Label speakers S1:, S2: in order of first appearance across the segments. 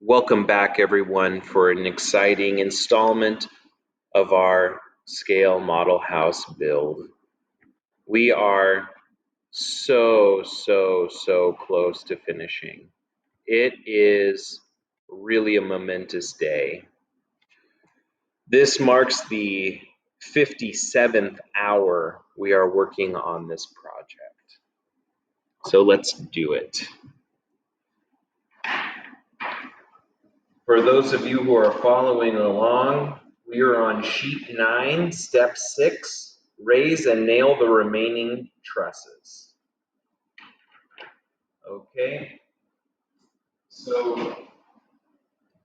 S1: Welcome back, everyone, for an exciting installment of our scale model house build. We are so close to finishing. It is really a momentous day. This marks the 57th hour we are working on this project. So let's do it. For those of you who are following along, we are on sheet 9, step 6, raise and nail the remaining trusses. Okay, so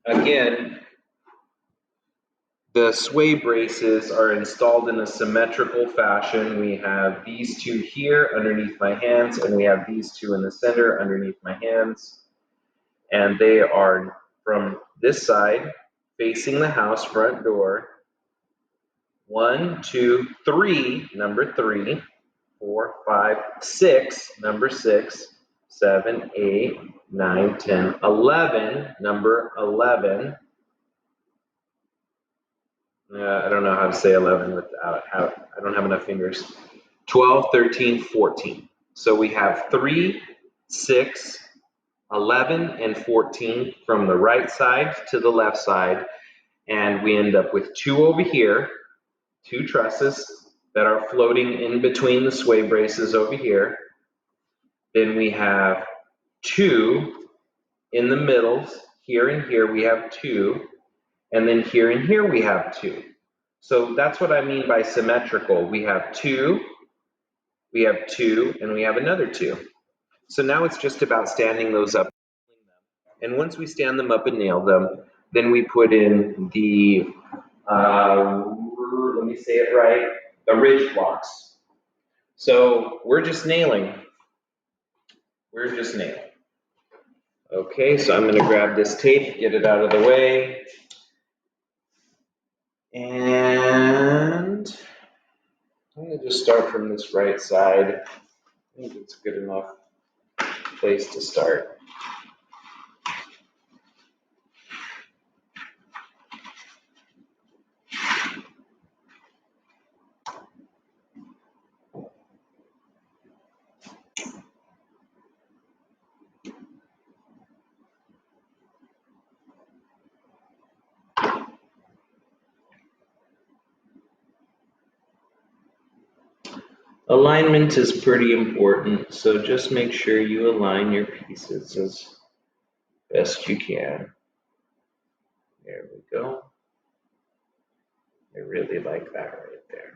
S1: again, the sway braces are installed in a symmetrical fashion. We have these two here underneath my hands, and we have these two in the center underneath my hands. And they are from this side, facing the house front door. 1, 2, 3, number 3, 4, 5, 6, number 6, 7, 8, 9, 10, 11, number 11. I don't know how to say 11 without, I don't have enough fingers. 12, 13, 14. So we have 3, 6, 11, and 14 from the right side to the left side. And we end up with 2 over here, 2 trusses that are floating in between the sway braces over here. Then we have 2 in the middles. Here and here we have 2. And then here and here we have 2. So that's what I mean by symmetrical. We have 2, we have 2, and we have another 2. So now it's just about standing those up. And once we stand them up and nail them, then we put in the, let me say it right, the ridge blocks. So we're just nailing. We're just nailing. Okay, so I'm going to grab this tape, get it out of the way. And I'm going to just start from this right side. I think it's a good enough place to start. Alignment is pretty important, so just make sure you align your pieces as best you can. There we go. I really like that right there.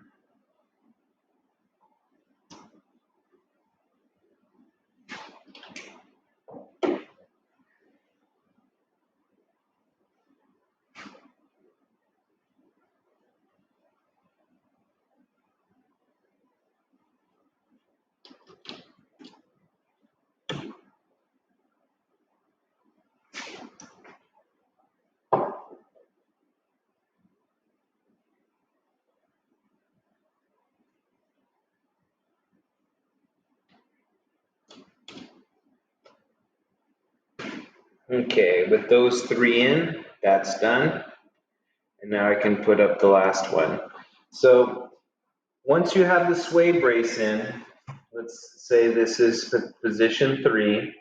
S1: Okay, with those 3 in, that's done. And now I can put up the last one. So once you have the sway brace in, let's say this is position 3,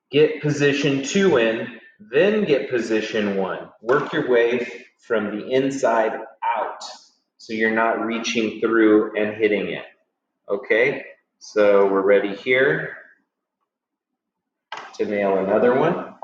S1: get position 2 in, then get position 1. Work your way from the inside out so you're not reaching through and hitting it. Okay, so we're ready here to nail another one.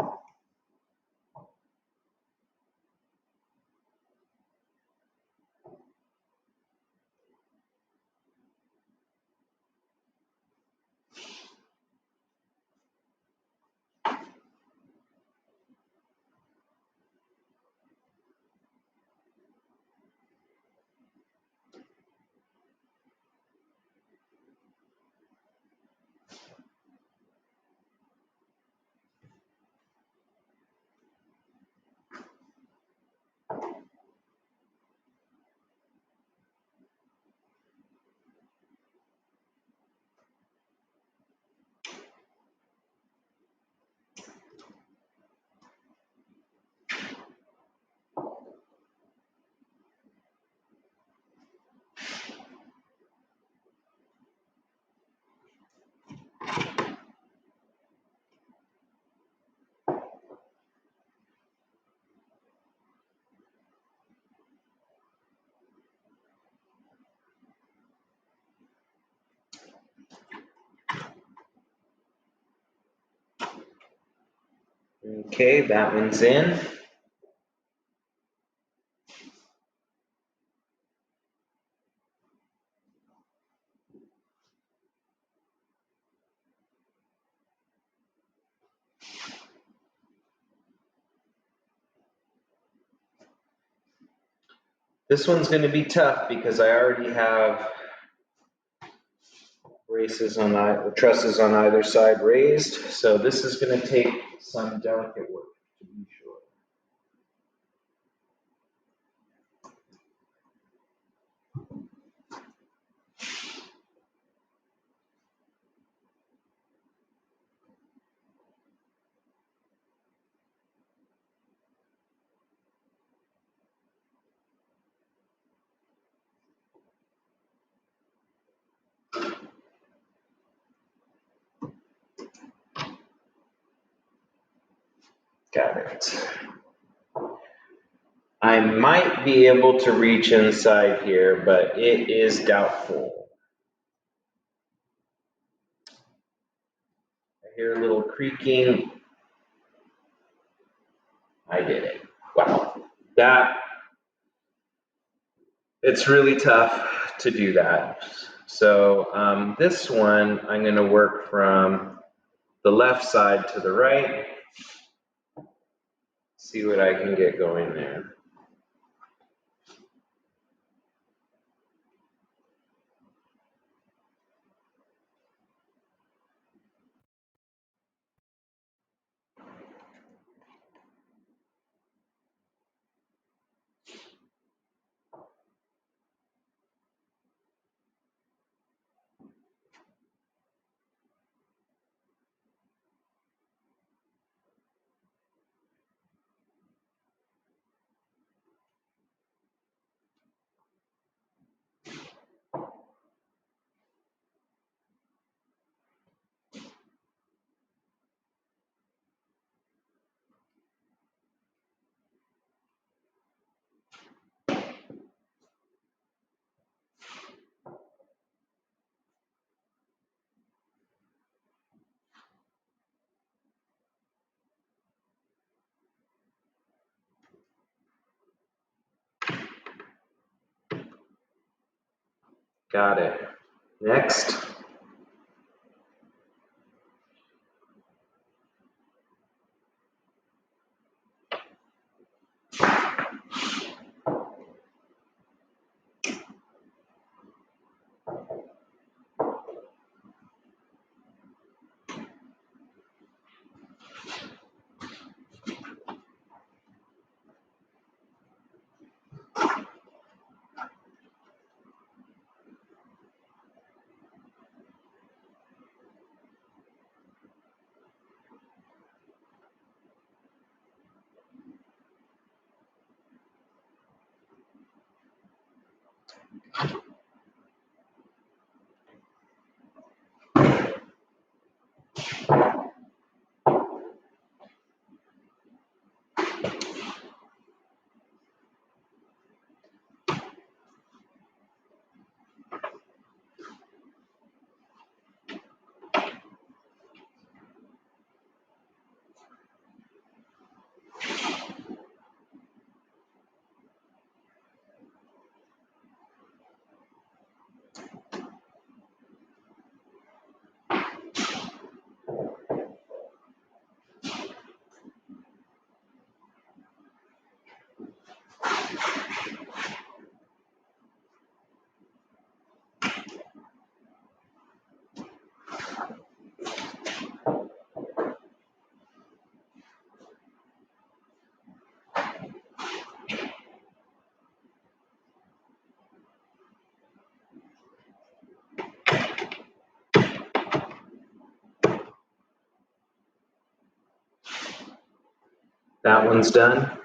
S1: Okay, that one's in. This one's going to be tough because I already have trusses on either side raised. So this is going to take some delicate work, to be sure. Got it. I might be able to reach inside here, but it is doubtful. I hear a little creaking. I did it. Wow. It's really tough to do that. So this one, I'm going to work from the left side to the right. See what I can get going there. Got it. Next. That one's done.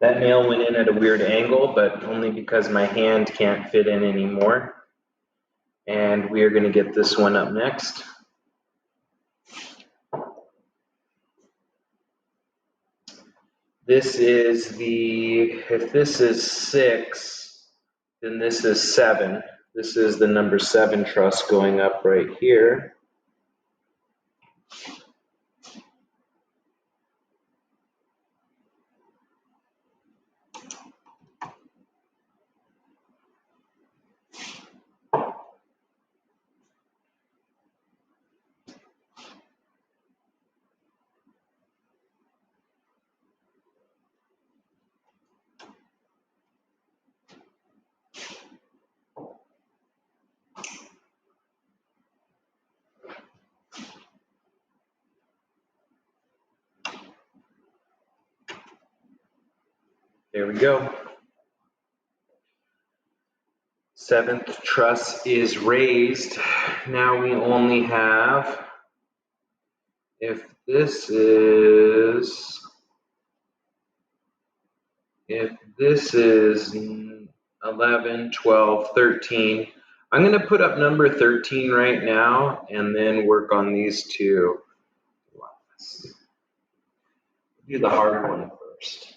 S1: That nail went in at a weird angle, but only because my hand can't fit in anymore. And we are going to get this one up next. This is if this is 6, then this is 7. This is the number 7 truss going up right here. There we go. 7th truss is raised. Now we only have, if this is 11, 12, 13, I'm going to put up number 13 right now and then work on these two. Let's do the hard one first.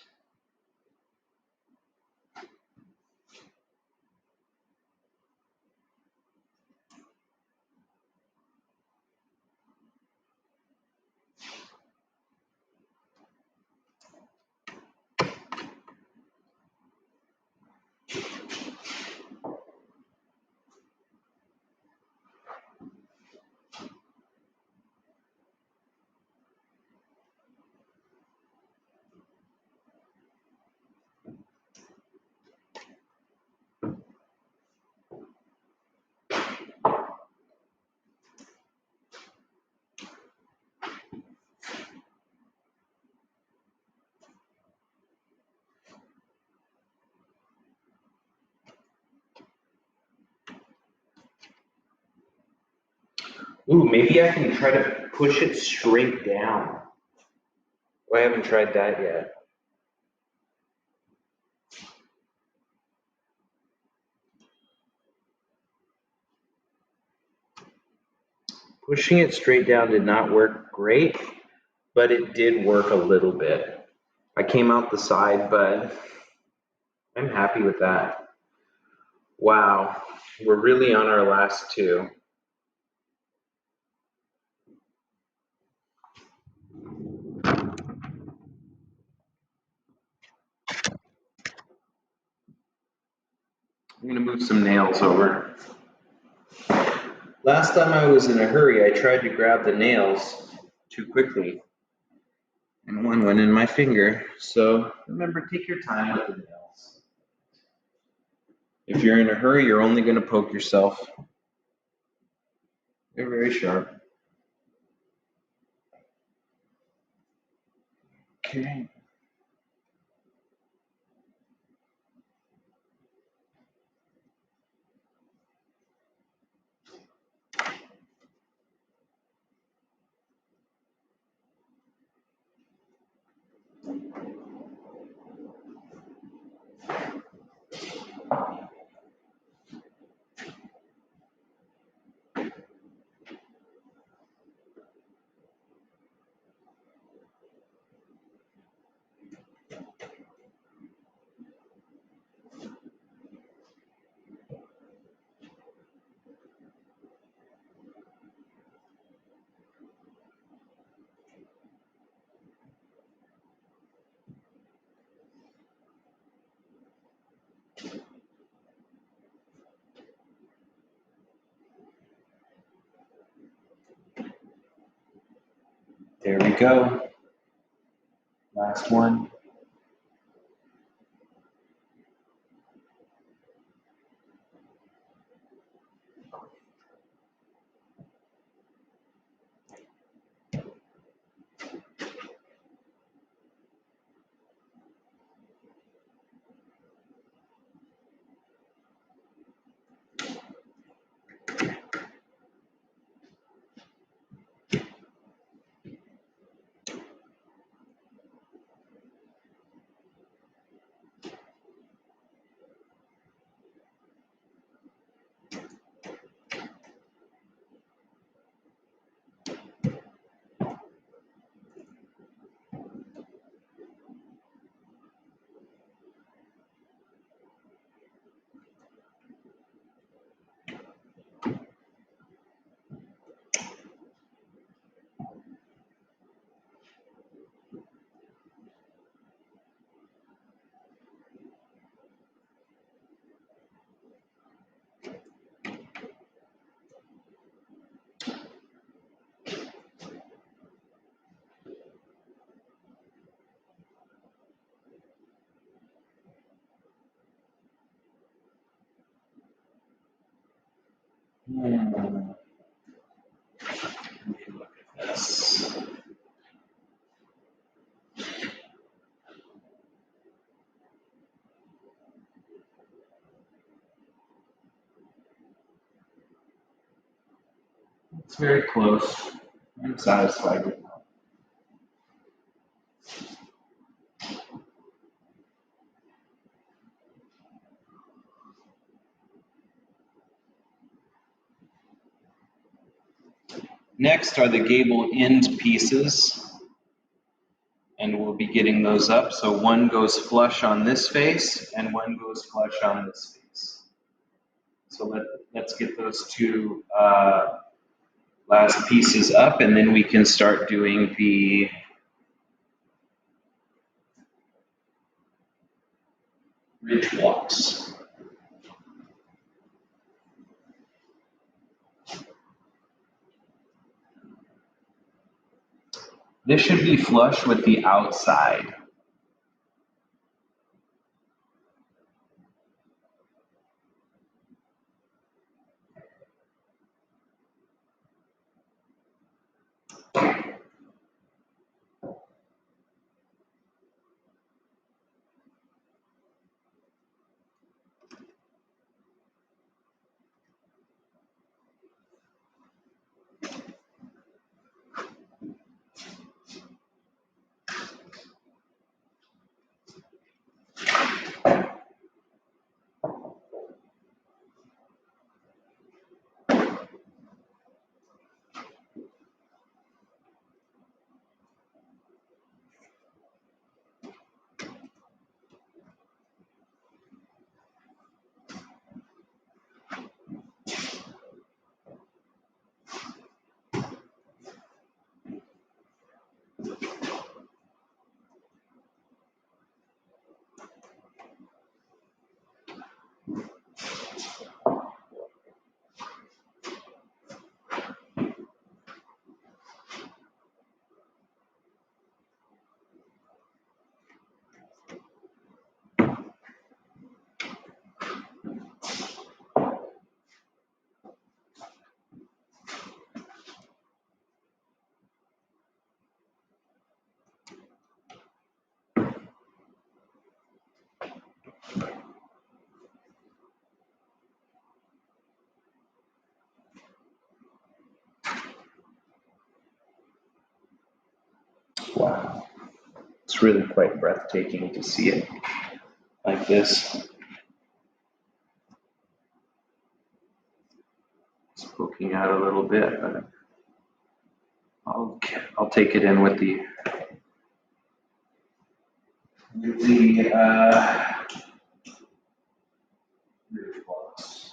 S1: Ooh, maybe I can try to push it straight down. Oh, I haven't tried that yet. Pushing it straight down did not work great, but it did work a little bit. I came out the side, but I'm happy with that. Wow, we're really on our last two. I'm gonna move some nails over. Last time I was in a hurry, I tried to grab the nails too quickly, and one went in my finger. So remember, take your time with the nails. If you're in a hurry, you're only gonna poke yourself. They're very sharp. Okay. There we go. Last one. Let me look at this. It's very close. I'm satisfied with that. Next are the gable end pieces, and we'll be getting those up. So one goes flush on this face and one goes flush on this face. So let's get those two last pieces up, and then we can start doing the ridge blocks. This should be flush with the outside. Wow, it's really quite breathtaking to see it like this. It's poking out a little bit, but I'll take it in with the ridge blocks.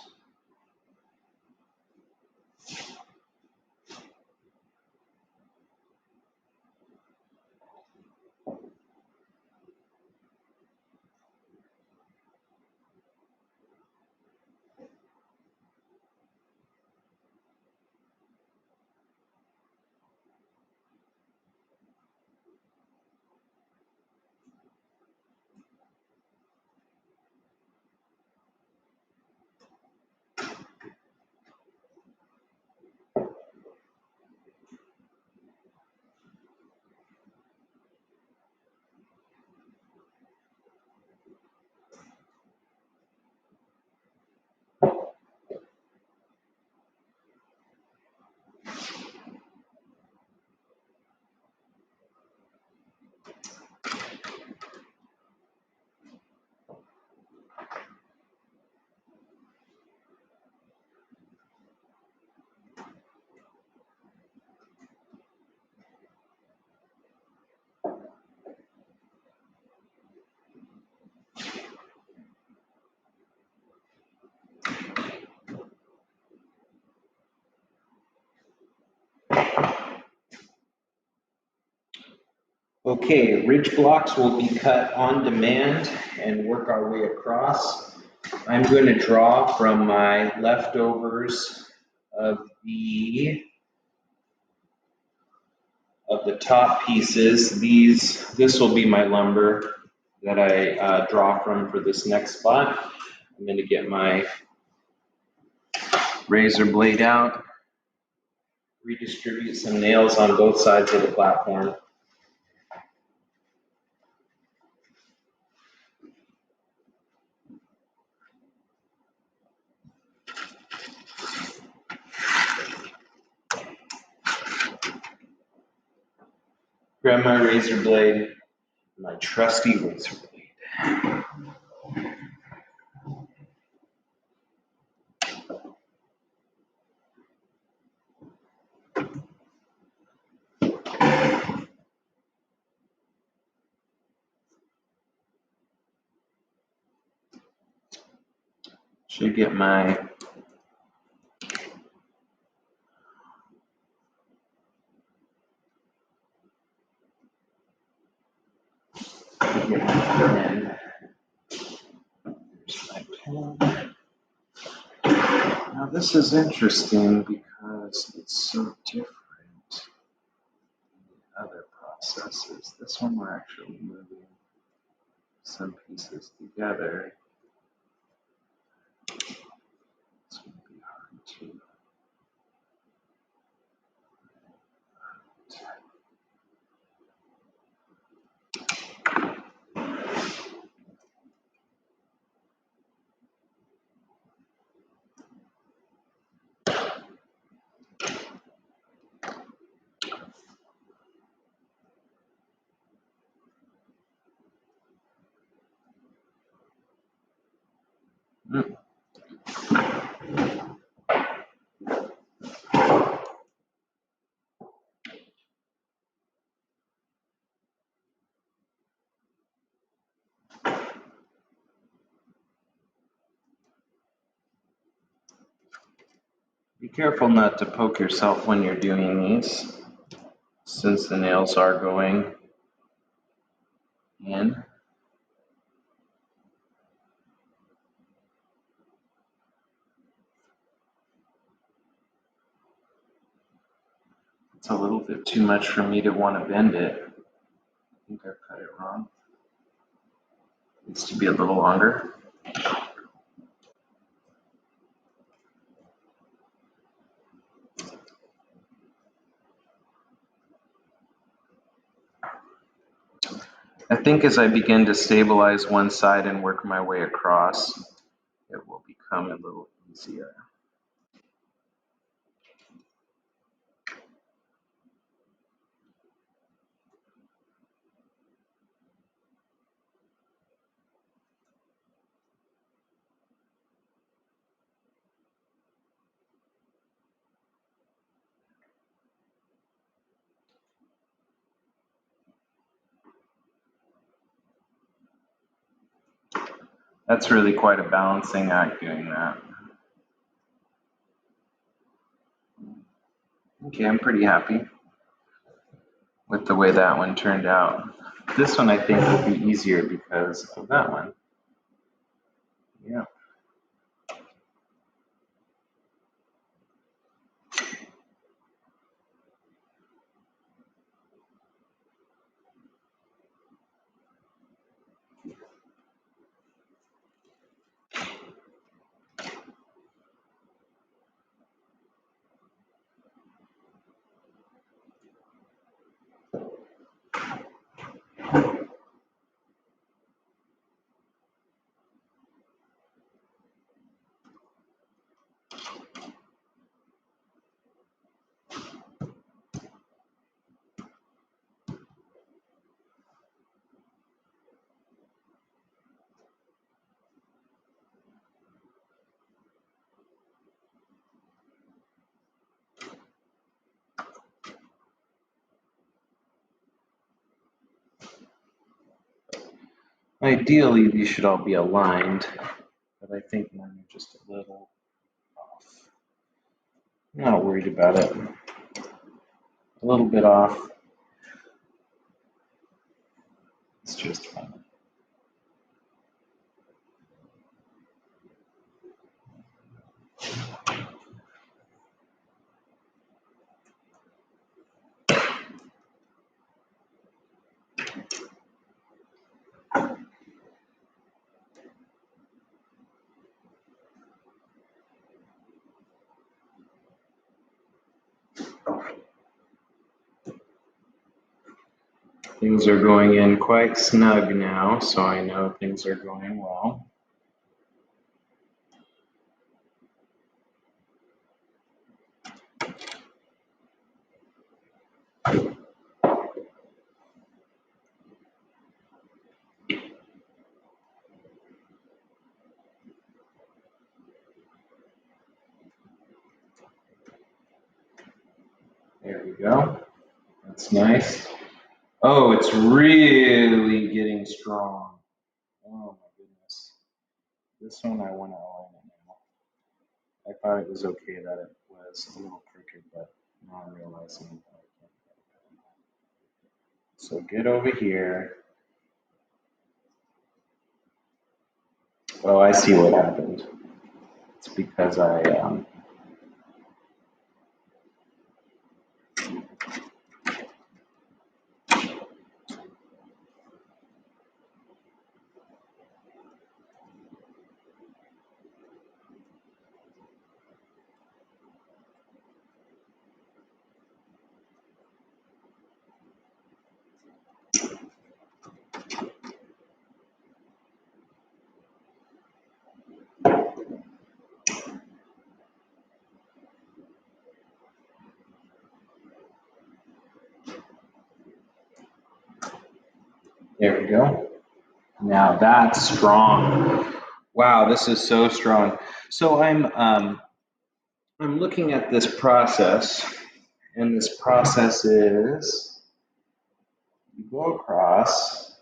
S1: Okay, ridge blocks will be cut on demand and work our way across. I'm going to draw from my leftovers of the top pieces. This will be my lumber that I draw from for this next spot. I'm going to get my Razor blade out. Redistribute some nails on both sides of the platform. Grab my razor blade, my trusty razor blade. Should get my pen. There's my pen. Now this is interesting because it's so different than other processes. This one we're actually moving some pieces together. This would be hard to. Be careful not to poke yourself when you're doing these, since the nails are going in. It's a little bit too much for me to want to bend it. I think I've cut it wrong. It needs to be a little longer. I think as I begin to stabilize one side and work my way across, it will become a little easier. That's really quite a balancing act doing that. Okay, I'm pretty happy with the way that one turned out. This one I think will be easier because of that one. Yeah. Ideally, these should all be aligned, but I think mine are just a little off. I'm not worried about it. A little bit off. It's just fine. Things are going in quite snug now, so I know things are going well. There we go. That's nice. Oh, it's really getting strong. Oh my goodness. This one I want to align it now. I thought it was okay that it was a little crooked, but now I'm realizing that I can't. So get over here. Oh, I see what happened. It's because there we go. Now that's strong. Wow, this is so strong. So I'm looking at this process, and this process is you go across,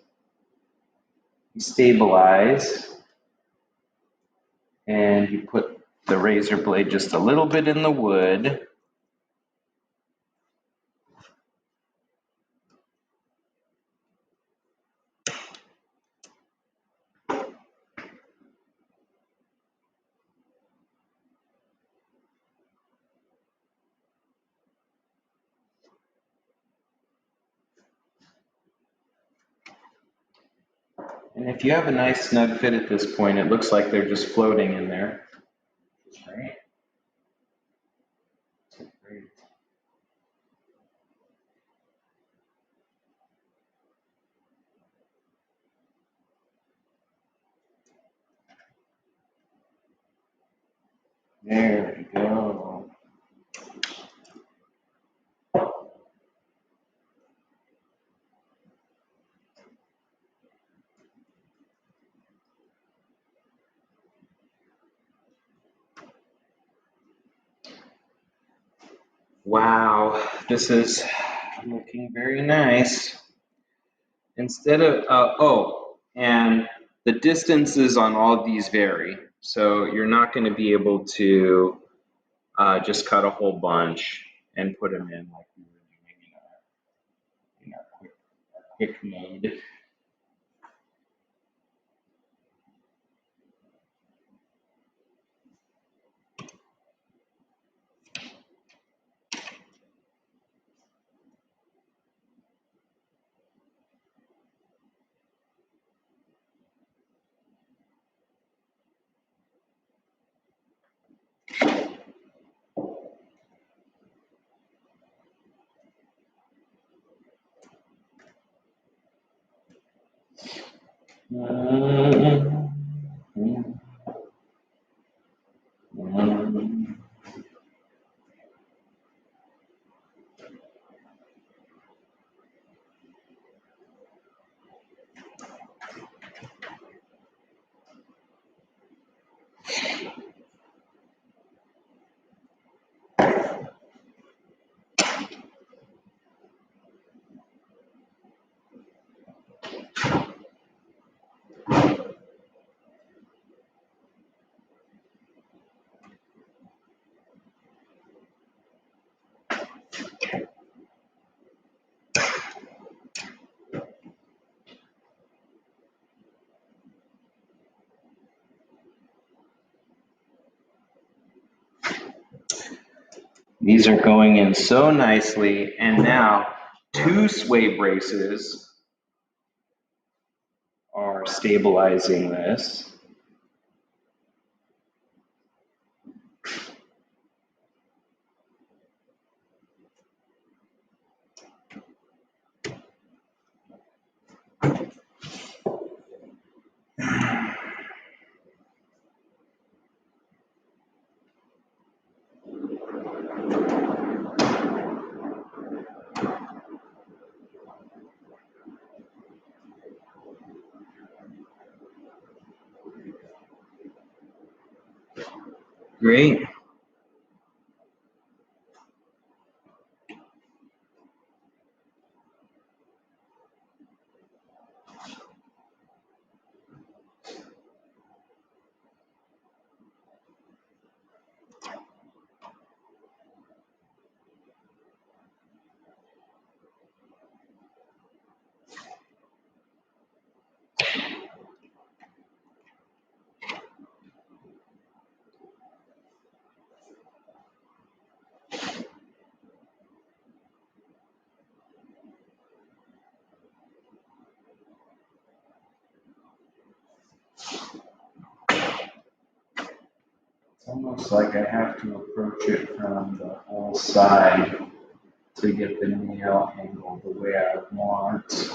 S1: you stabilize, and you put the razor blade just a little bit in the wood. And if you have a nice snug fit at this point, it looks like they're just floating in there. Right? Great. There we go. Wow, this is looking very nice. Instead of, and the distances on all of these vary. So you're not going to be able to just cut a whole bunch and put them in like we were doing in our quick mode. These are going in so nicely, and now 2 sway braces are stabilizing this. Great.
S2: It's almost like I have to approach it from the whole side to get the nail angle the way I want.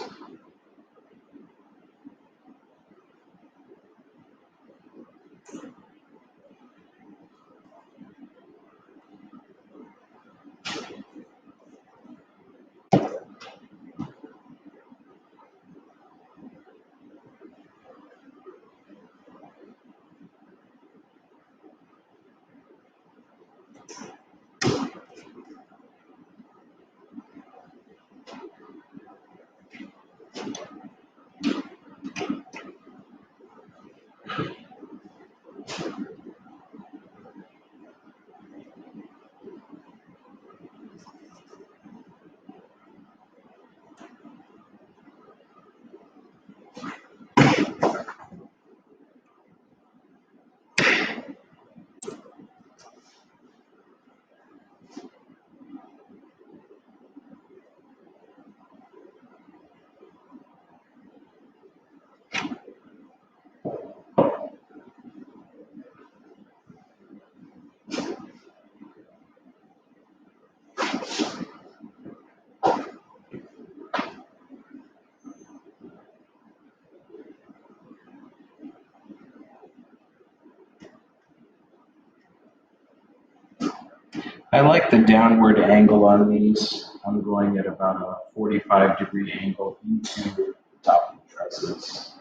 S2: I like the downward angle on these. I'm going at about a 45-degree angle into the top of the trusses.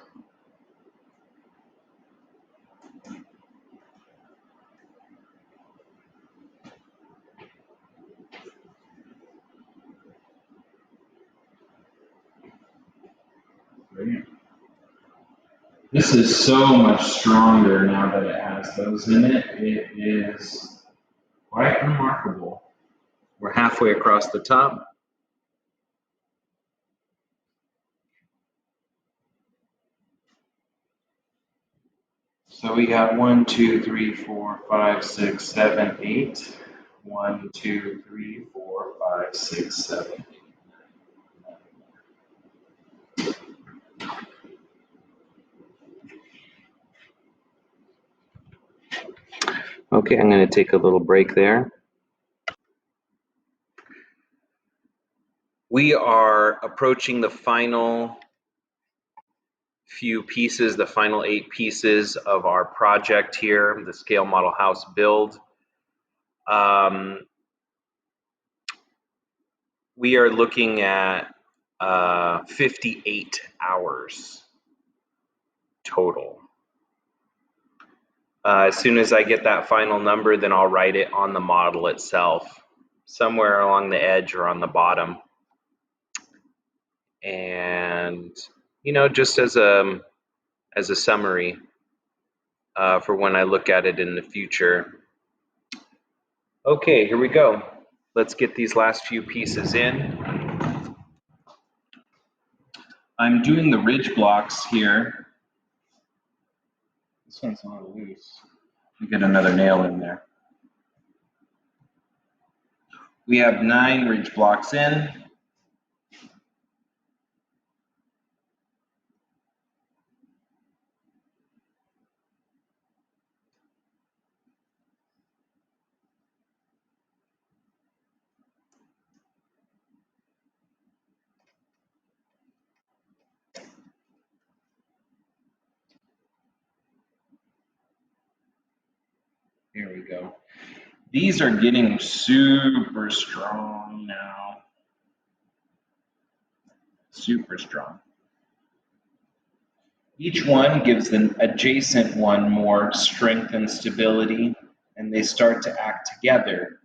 S2: Brilliant. This is so much stronger now that it has those in it. It is quite remarkable.
S1: We're halfway across the top.
S2: So we got 1, 2, 3, 4, 5, 6, 7, 8. 1, 2, 3, 4, 5, 6, 7, 8.
S1: Okay, I'm going to take a little break there. We are approaching the final few pieces, the final 8 pieces of our project here, the scale model house build. We are looking at 58 hours total. As soon as I get that final number, then I'll write it on the model itself, somewhere along the edge or on the bottom. And, you know, just as a summary for when I look at it in the future. Okay, here we go. Let's get these last few pieces in. I'm doing the ridge blocks here.
S2: This one's a little loose. We get another nail in there.
S1: We have 9 ridge blocks in.
S2: Here we go. These are getting super strong now. Super strong. Each one gives the adjacent one more strength and stability. and they start to act together.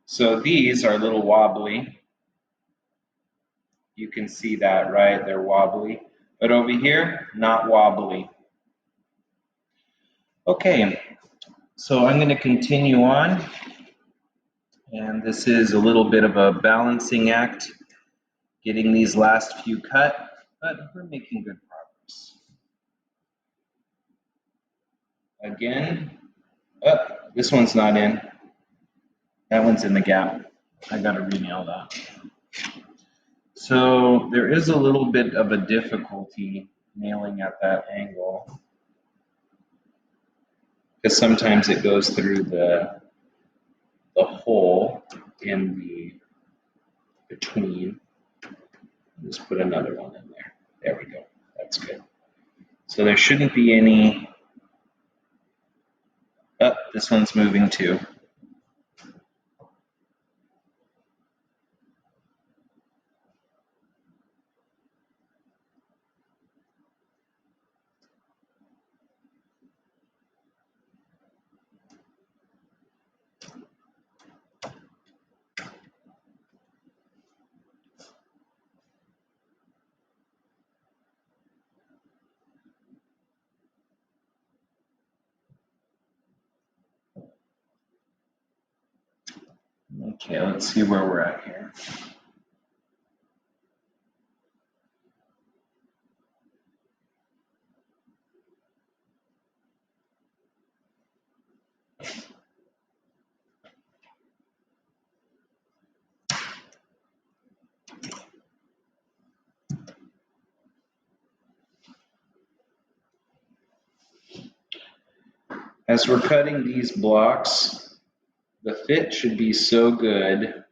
S2: So these are a little wobbly. You can see that, right? They're wobbly. But over here, not wobbly. Okay, so I'm going to continue on. And this is a little bit of a balancing act, getting these last few cut, but we're making good progress. Again, this one's not in. That one's in the gap. I got to re-nail that. So there is a little bit of a difficulty nailing at that angle, because sometimes it goes through the hole in the between. Just put another one in there. There we go. That's good. So there shouldn't be any. This one's moving too. Okay, let's see where we're at here. As we're cutting these blocks, the fit should be so good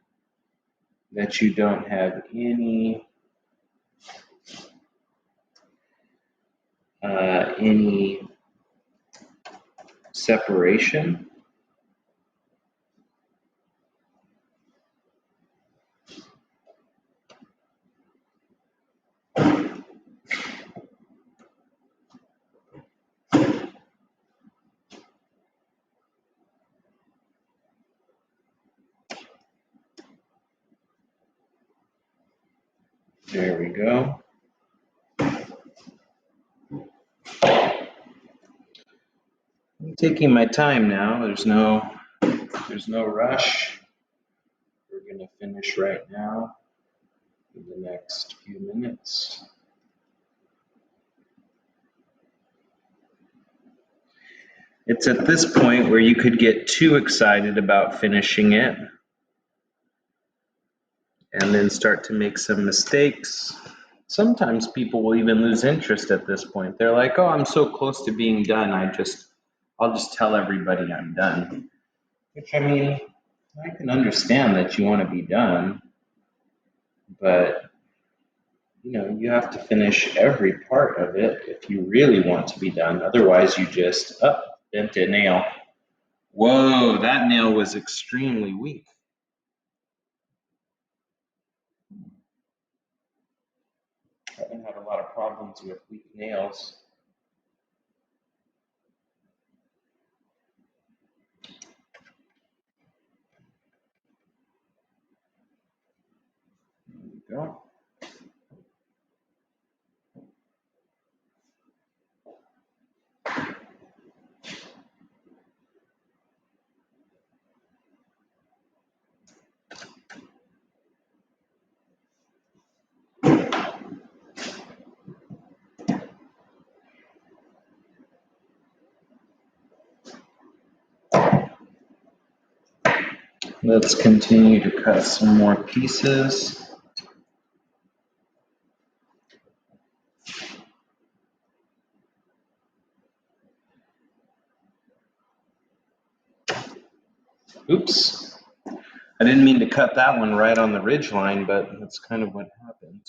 S2: that you don't have any separation. There we go. I'm taking my time now. There's no rush. We're going to finish right now in the next few minutes. It's at this point where you could get too excited about finishing it and then start to make some mistakes. Sometimes people will even lose interest at this point. They're like, oh, I'm so close to being done, I'll just tell everybody I'm done. Which, I mean, I can understand that you want to be done, but you have to finish every part of it if you really want to be done. Otherwise, you just bent a nail. Whoa, that nail was extremely weak. I haven't had a lot of problems with weak nails. There we go. Let's continue to cut some more pieces. Oops. I didn't mean to cut that one right on the ridge line, but that's kind of what happened.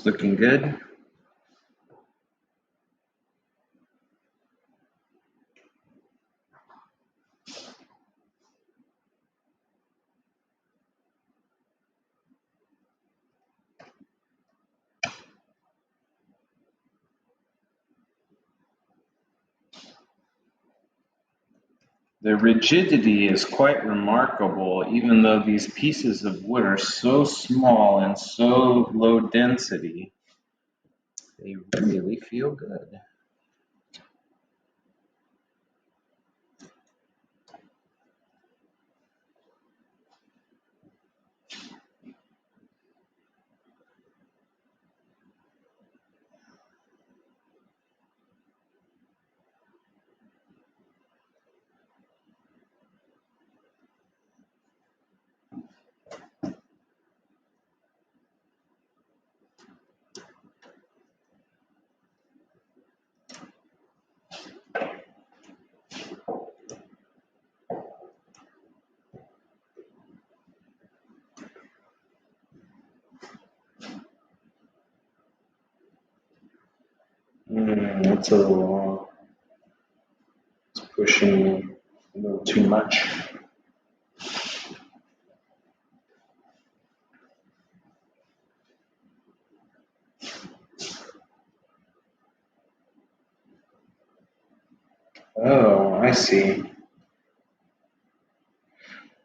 S2: It's looking good. The rigidity is quite remarkable, even though these pieces of wood are so small and so low density. They really feel good. That's a little long. It's pushing me a little too much. Oh, I see.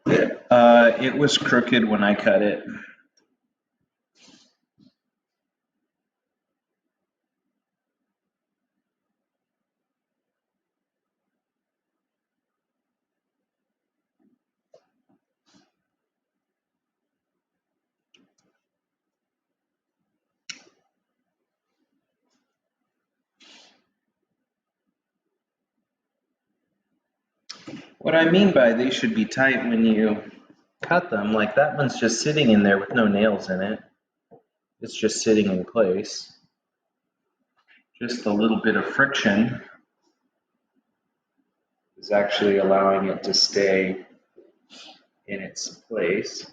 S2: It was crooked when I cut it. What I mean by they should be tight when you cut them, like that one's just sitting in there with no nails in it. It's just sitting in place. Just a little bit of friction is actually allowing it to stay in its place.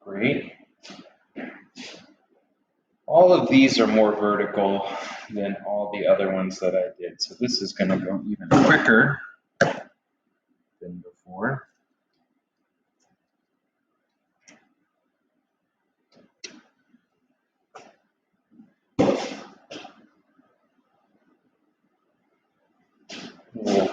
S2: Great. All of these are more vertical than all the other ones that I did, so this is going to go even quicker than before. Cool.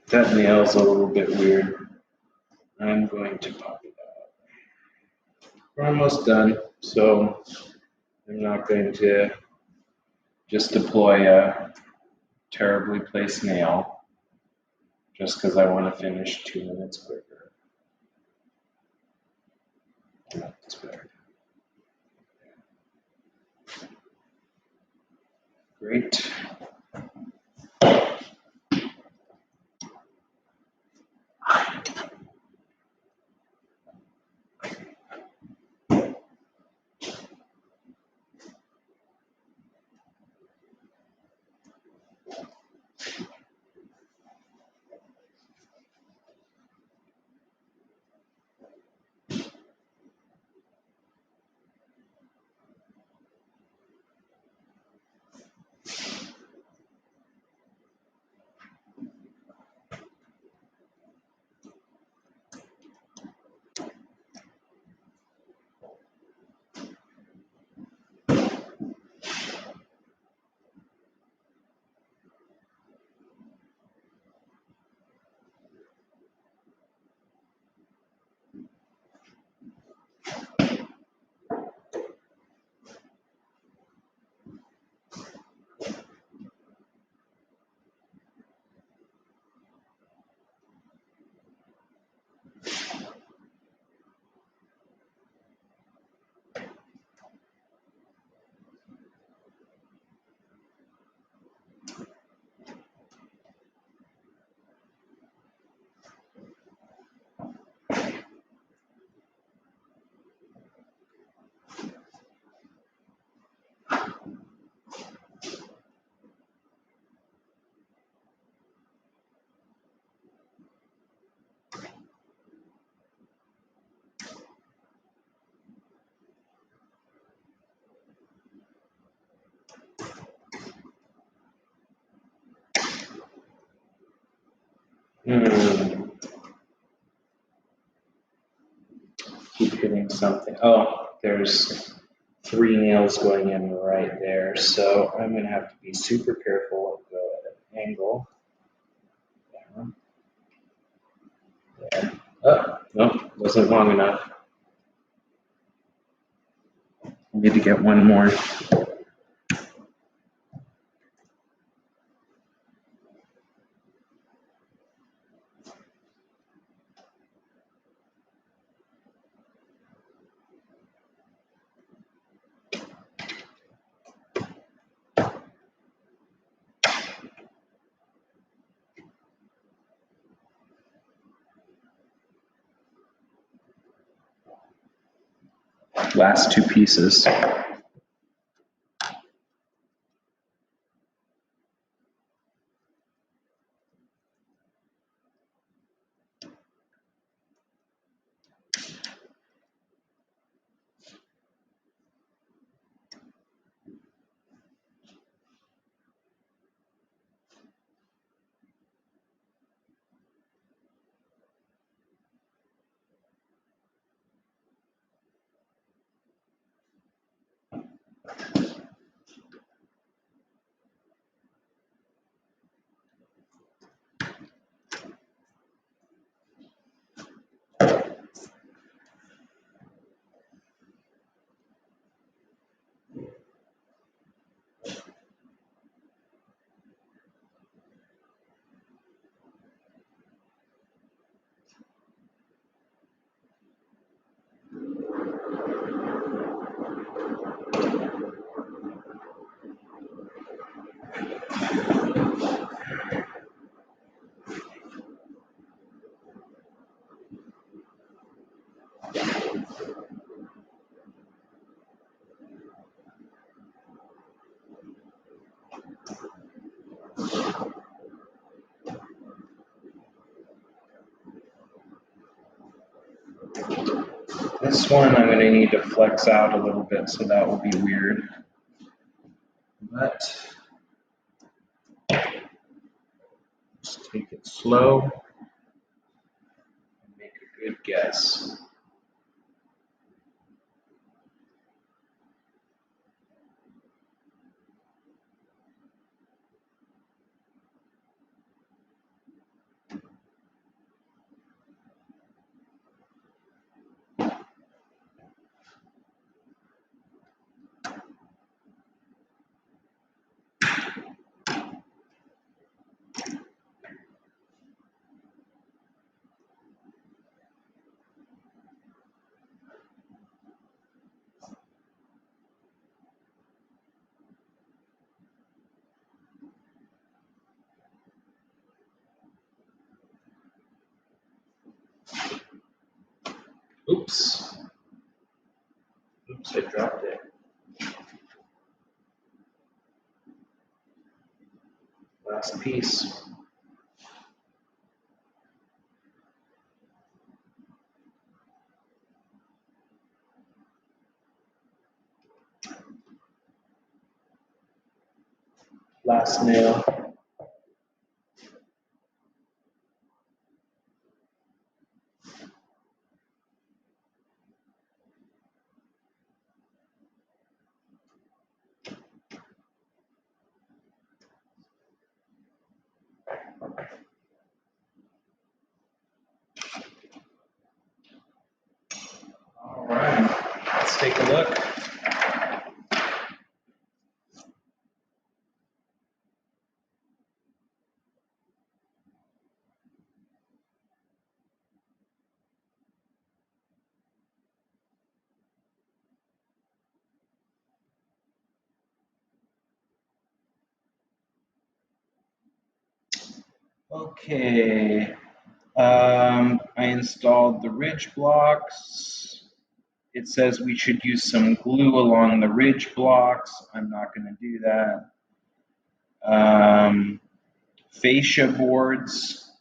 S2: That nail's a little bit weird. I'm going to pop it out. We're almost done, so I'm not going to just deploy a terribly placed nail just because I want to finish 2 minutes quicker. That's better. Great. Keep hitting something. Oh, there's 3 nails going in right there, so I'm going to have to be super careful and go at an angle. Down. There. Oh, no, wasn't long enough. I need to get one more. Last 2 pieces. This one I'm going to need to flex out a little bit, so that will be weird. But just take it slow and make a good guess. Oops. Oops, I dropped it. Last piece. Last nail. All right, let's take a look. Okay, I installed the ridge blocks. It says we should use some glue along the ridge blocks. I'm not going to do that. Fascia boards.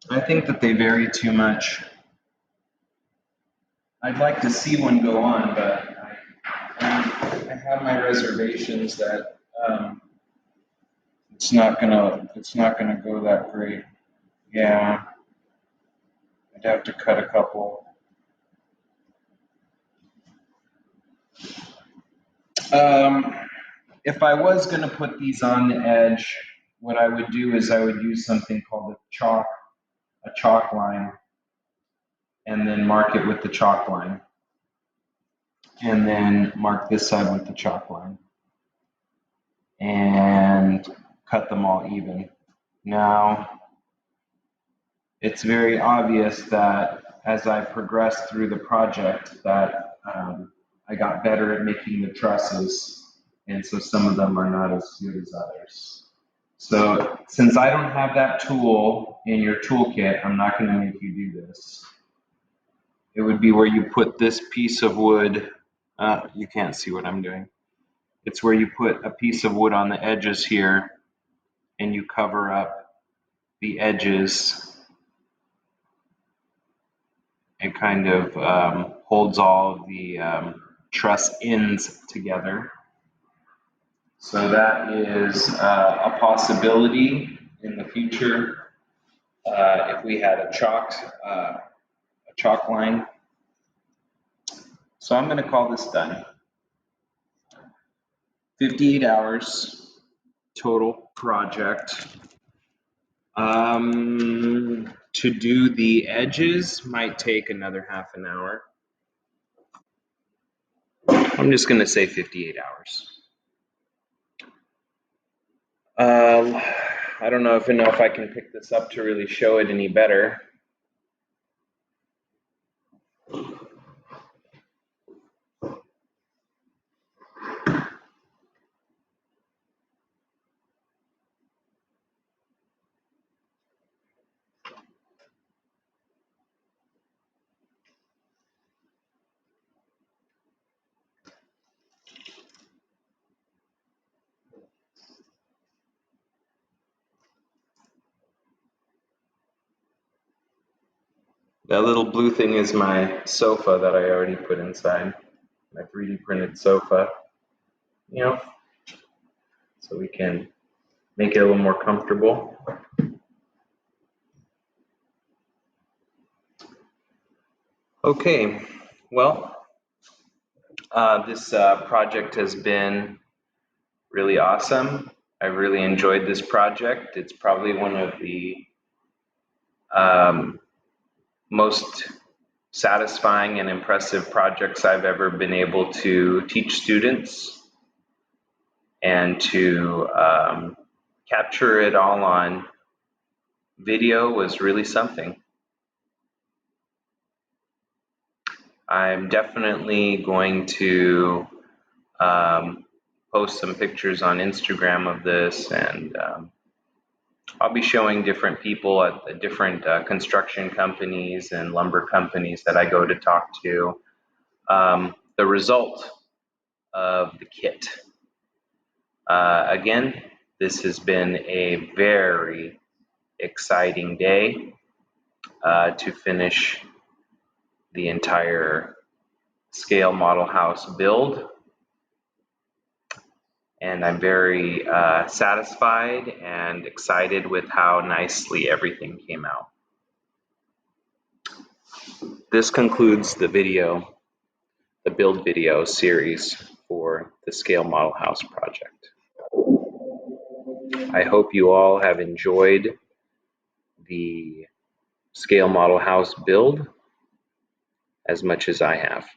S2: I think that they vary too much. I'd like to see one go on, but I have my reservations that it's not gonna go that great. Yeah, I'd have to cut a couple. If I was gonna put these on the edge, what I would do is I would use something called a chalk line, and then mark it with the chalk line, and then mark this side with the chalk line, and cut them all even. Now, it's very obvious that as I progressed through the project that I got better at making the trusses, and so some of them are not as good as others. So since I don't have that tool in your toolkit, I'm not going to make you do this. It would be where you put this piece of wood, you can't see what I'm doing. It's where you put a piece of wood on the edges here and you cover up the edges. It kind of holds all of the truss ends together. So that is a possibility in the future if we had a chalk line. So I'm going to call this done. 58 hours total project. To do the edges might take another half an hour. I'm just going to say 58 hours. I don't know if I can pick this up to really show it any better. That little blue thing is my sofa that I already put inside, my 3D printed sofa, you know, so we can make it a little more comfortable. Okay, well, this project has been really awesome. I really enjoyed this project. It's probably one of the most satisfying and impressive projects I've ever been able to teach students, and to capture it all on video was really something. I'm definitely going to post some pictures on Instagram of this, and I'll be showing different people at the different construction companies and lumber companies that I go to talk to the result of the kit. Again, this has been a very exciting day to finish the entire scale model house build. And I'm very satisfied and excited with how nicely everything came out. This concludes the build video series for the scale model house project. I hope you all have enjoyed the scale model house build as much as I have.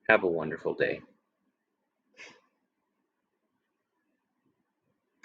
S2: Have a wonderful day.